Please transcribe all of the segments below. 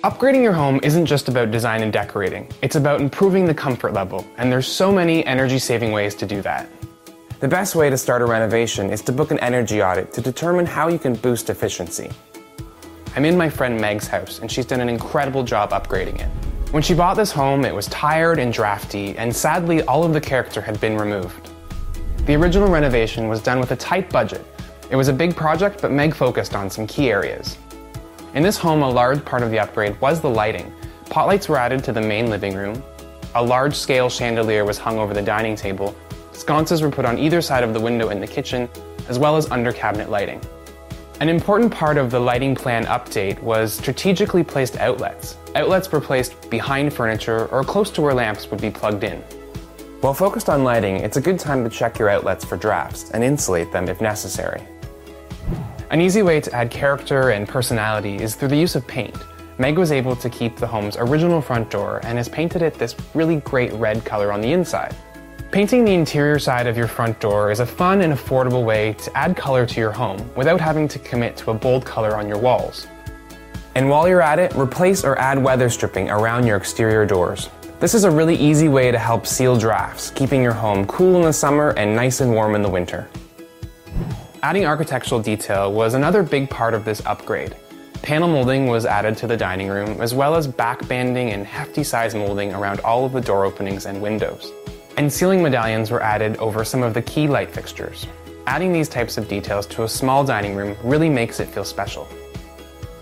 Upgrading your home isn't just about design and decorating, it's about improving the comfort level, and there's so many energy-saving ways to do that. The best way to start a renovation is to book an energy audit to determine how you can boost efficiency. I'm in my friend Meg's house, and she's done an incredible job upgrading it. When she bought this home, it was tired and drafty, and sadly all of the character had been removed. The original renovation was done with a tight budget. It was a big project, but Meg focused on some key areas. In this home, a large part of the upgrade was the lighting. Pot lights were added to the main living room, a large-scale chandelier was hung over the dining table, sconces were put on either side of the window in the kitchen, as well as under-cabinet lighting. An important part of the lighting plan update was strategically placed outlets. Outlets were placed behind furniture or close to where lamps would be plugged in. While focused on lighting, it's a good time to check your outlets for drafts and insulate them if necessary. An easy way to add character and personality is through the use of paint. Meg was able to keep the home's original front door and has painted it this really great red color on the inside. Painting the interior side of your front door is a fun and affordable way to add color to your home without having to commit to a bold color on your walls. And while you're at it, replace or add weather stripping around your exterior doors. This is a really easy way to help seal drafts, keeping your home cool in the summer and nice and warm in the winter. Adding architectural detail was another big part of this upgrade. Panel molding was added to the dining room, as well as back banding and hefty size molding around all of the door openings and windows. And ceiling medallions were added over some of the key light fixtures. Adding these types of details to a small dining room really makes it feel special.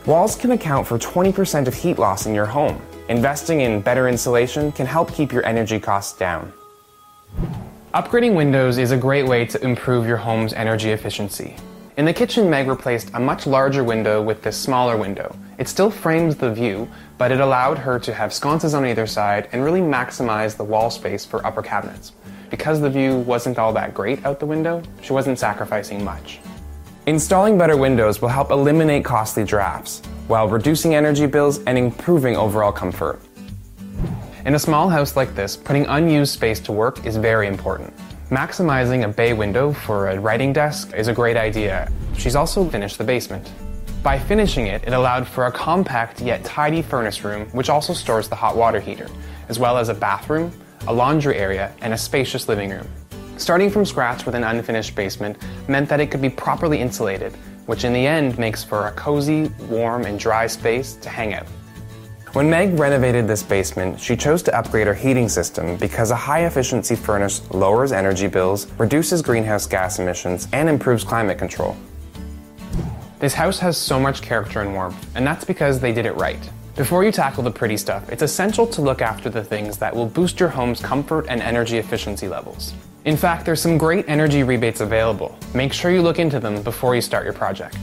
Walls can account for 20% of heat loss in your home. Investing in better insulation can help keep your energy costs down. Upgrading windows is a great way to improve your home's energy efficiency. In the kitchen, Meg replaced a much larger window with this smaller window. It still frames the view, but it allowed her to have sconces on either side and really maximize the wall space for upper cabinets. Because the view wasn't all that great out the window, she wasn't sacrificing much. Installing better windows will help eliminate costly drafts, while reducing energy bills and improving overall comfort. In a small house like this, putting unused space to work is very important. Maximizing a bay window for a writing desk is a great idea. She's also finished the basement. By finishing it, it allowed for a compact yet tidy furnace room, which also stores the hot water heater, as well as a bathroom, a laundry area, and a spacious living room. Starting from scratch with an unfinished basement meant that it could be properly insulated, which in the end makes for a cozy, warm, and dry space to hang out. When Meg renovated this basement, she chose to upgrade her heating system because a high-efficiency furnace lowers energy bills, reduces greenhouse gas emissions, and improves climate control. This house has so much character and warmth, and that's because they did it right. Before you tackle the pretty stuff, it's essential to look after the things that will boost your home's comfort and energy efficiency levels. In fact, there's some great energy rebates available. Make sure you look into them before you start your project.